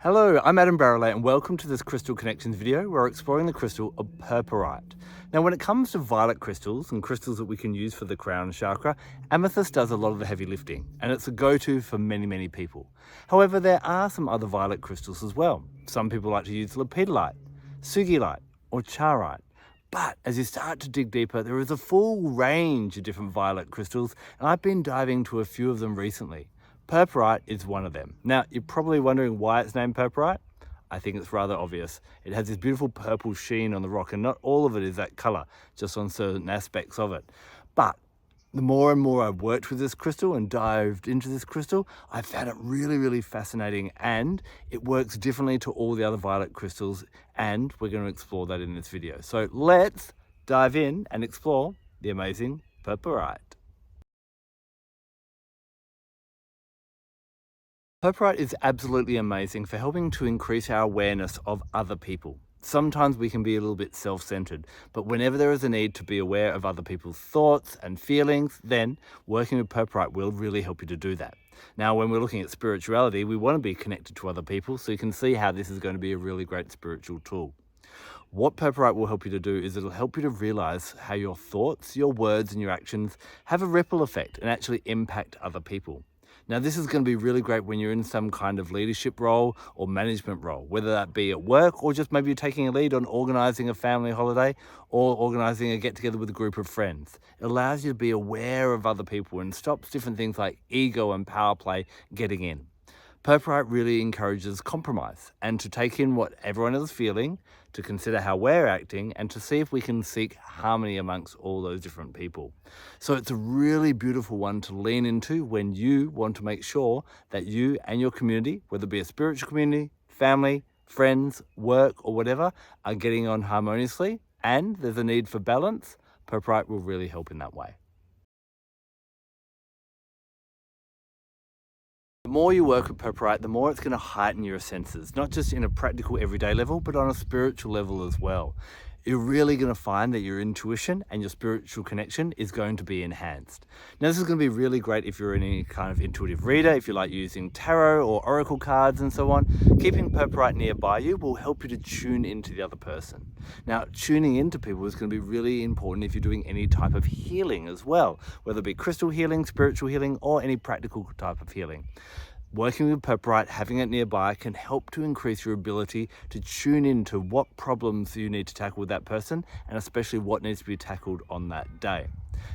Hello, I'm Adam Barralet and welcome to this Crystal Connections video where we're exploring the crystal of Purpurite. Now when it comes to violet crystals and crystals that we can use for the crown chakra, amethyst does a lot of the heavy lifting and it's a go-to for many people. However, there are some other violet crystals as well. Some people like to use lepidolite, sugilite or charite. But as you start to dig deeper, there is a full range of different violet crystals and I've been diving into a few of them recently. Purpurite is one of them. Now, you're probably wondering why it's named Purpurite. I think it's rather obvious. It has this beautiful purple sheen on the rock, and not all of it is that color, just on certain aspects of it. But the more and more I've worked with this crystal and dived into this crystal, I found it really fascinating, and it works differently to all the other violet crystals, and we're going to explore that in this video. So let's dive in and explore the amazing Purpurite. Purpurite is absolutely amazing for helping to increase our awareness of other people. Sometimes we can be a little bit self-centered, but whenever there is a need to be aware of other people's thoughts and feelings, then working with Purpurite will really help you to do that. Now, when we're looking at spirituality, we want to be connected to other people, so you can see how this is going to be a really great spiritual tool. What Purpurite will help you to do is it'll help you to realize how your thoughts, your words and your actions have a ripple effect and actually impact other people. Now, this is going to be really great when you're in some kind of leadership role or management role, whether that be at work or just maybe you're taking a lead on organizing a family holiday or organizing a get-together with a group of friends. It allows you to be aware of other people and stops different things like ego and power play getting in. Purpurite really encourages compromise and to take in what everyone is feeling, to consider how we're acting, and to see if we can seek harmony amongst all those different people. So it's a really beautiful one to lean into when you want to make sure that you and your community, whether it be a spiritual community, family, friends, work, or whatever, are getting on harmoniously, and there's a need for balance. Purpurite will really help in that way. The more you work with Purpurite, the more it's going to heighten your senses, not just in a practical everyday level, but on a spiritual level as well. You're really going to find that your intuition and your spiritual connection is going to be enhanced. Now, this is going to be really great if you're any kind of intuitive reader, if you like using tarot or oracle cards and so on. Keeping Purpurite nearby you will help you to tune into the other person. Now, tuning into people is going to be really important if you're doing any type of healing as well, whether it be crystal healing, spiritual healing, or any practical type of healing. Working with Purpurite, having it nearby can help to increase your ability to tune into what problems you need to tackle with that person, and especially what needs to be tackled on that day.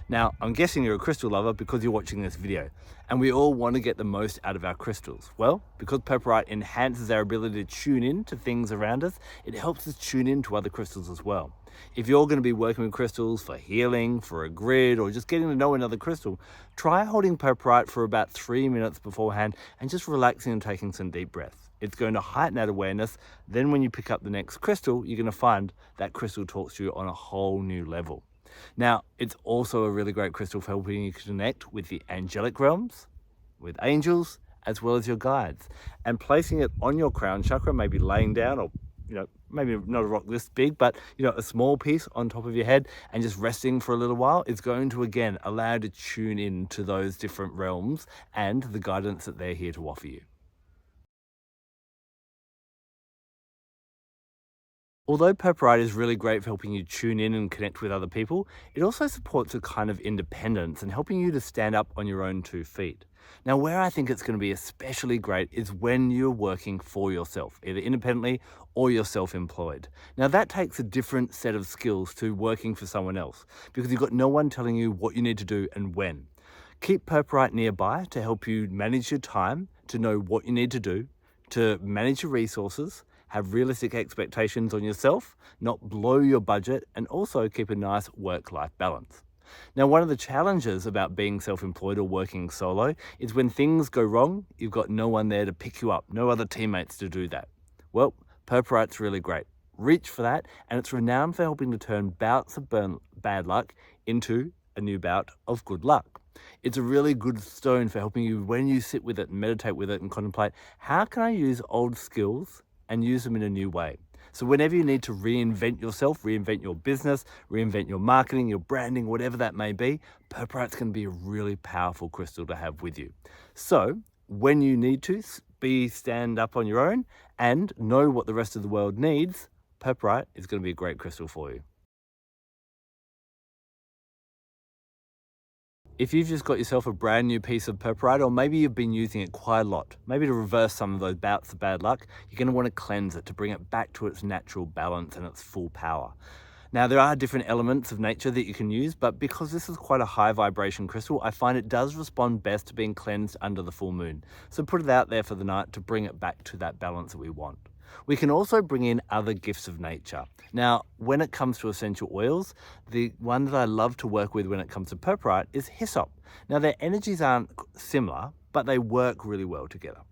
Now, I'm guessing you're a crystal lover because you're watching this video, and we all want to get the most out of our crystals. Well, because Purpurite enhances our ability to tune in to things around us, it helps us tune in to other crystals as well. If you're going to be working with crystals for healing, for a grid, or just getting to know another crystal, try holding Purpurite for about 3 minutes beforehand and just relaxing and taking some deep breaths. It's going to heighten that awareness. Then when you pick up the next crystal, you're going to find that crystal talks to you on a whole new level. Now, it's also a really great crystal for helping you connect with the angelic realms, with angels, as well as your guides. And placing it on your crown chakra, maybe laying down or maybe not a rock this big, but a small piece on top of your head and just resting for a little while is going to, again, allow you to tune in to those different realms and the guidance that they're here to offer you. Although Purpurite is really great for helping you tune in and connect with other people, it also supports a kind of independence and helping you to stand up on your own 2 feet. Now, where I think it's going to be especially great is when you're working for yourself, either independently or you're self-employed. Now, that takes a different set of skills to working for someone else because you've got no one telling you what you need to do and when. Keep Purpurite nearby to help you manage your time, to know what you need to do, to manage your resources, have realistic expectations on yourself, not blow your budget, and also keep a nice work-life balance. Now, one of the challenges about being self-employed or working solo is when things go wrong, you've got no one there to pick you up, no other teammates to do that. Well, Purpurite's really great. Reach for that, and it's renowned for helping to turn bouts of bad luck into a new bout of good luck. It's a really good stone for helping you when you sit with it and meditate with it and contemplate, how can I use old skills and use them in a new way? So whenever you need to reinvent yourself, reinvent your business, reinvent your marketing, your branding, whatever that may be, Purpurite's going to be a really powerful crystal to have with you. So when you need to stand up on your own and know what the rest of the world needs, Purpurite is going to be a great crystal for you. If you've just got yourself a brand new piece of Purpurite, or maybe you've been using it quite a lot, maybe to reverse some of those bouts of bad luck, you're going to want to cleanse it to bring it back to its natural balance and its full power. Now, there are different elements of nature that you can use, but because this is quite a high vibration crystal, I find it does respond best to being cleansed under the full moon. So put it out there for the night to bring it back to that balance that we want. We can also bring in other gifts of nature. Now, when it comes to essential oils, the one that I love to work with when it comes to Purpurite is hyssop. Now, their energies aren't similar, but they work really well together.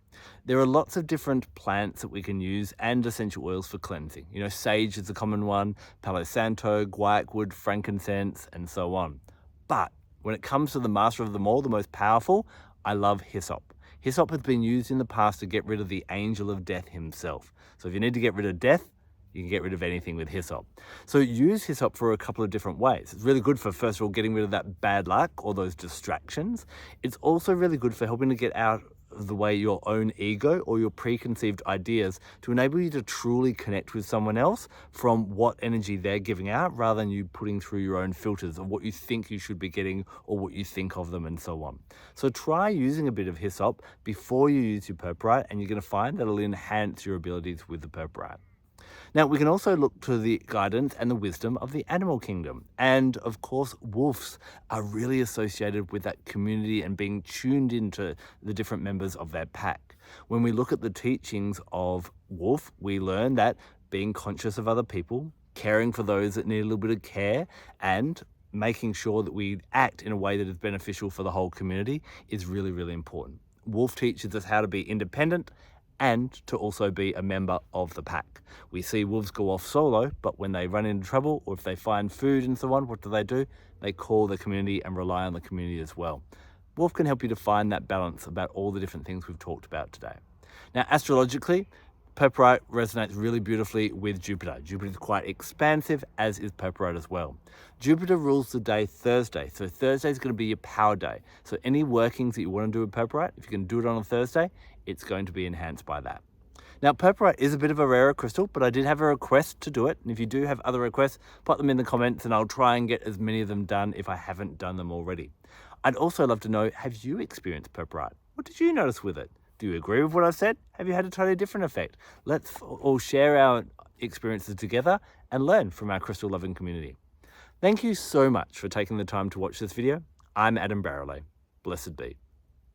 There are lots of different plants that we can use and essential oils for cleansing. You know, sage is a common one, Palo Santo, guaiac, frankincense, and so on. But when it comes to the master of them all, the most powerful, I love hyssop. Hyssop has been used in the past to get rid of the angel of death himself. So if you need to get rid of death, you can get rid of anything with hyssop. So use hyssop for a couple of different ways. It's really good for, first of all, getting rid of that bad luck or those distractions. It's also really good for helping to get out of the way your own ego or your preconceived ideas to enable you to truly connect with someone else from what energy they're giving out, rather than you putting through your own filters of what you think you should be getting or what you think of them and so on. So try using a bit of hyssop before you use your Purpurite, and you're going to find that it'll enhance your abilities with the Purpurite. Now, we can also look to the guidance and the wisdom of the animal kingdom. And of course, wolves are really associated with that community and being tuned into the different members of their pack. When we look at the teachings of wolf, we learn that being conscious of other people, caring for those that need a little bit of care, and making sure that we act in a way that is beneficial for the whole community is really, really important. Wolf teaches us how to be independent and to also be a member of the pack. We see wolves go off solo, but when they run into trouble or if they find food and so on, what do? They call the community and rely on the community as well. Wolf can help you to find that balance about all the different things we've talked about today. Now, astrologically, Purpurite resonates really beautifully with Jupiter. Jupiter is quite expansive, as is Purpurite as well. Jupiter rules the day Thursday, so Thursday is going to be your power day. So any workings that you want to do with Purpurite, if you can do it on a Thursday, it's going to be enhanced by that. Now, Purpurite is a bit of a rarer crystal, but I did have a request to do it. And if you do have other requests, put them in the comments and I'll try and get as many of them done if I haven't done them already. I'd also love to know, have you experienced Purpurite? What did you notice with it? Do you agree with what I've said? Have you had a totally different effect? Let's all share our experiences together and learn from our crystal loving community. Thank you so much for taking the time to watch this video. I'm Adam Barralet. Blessed be.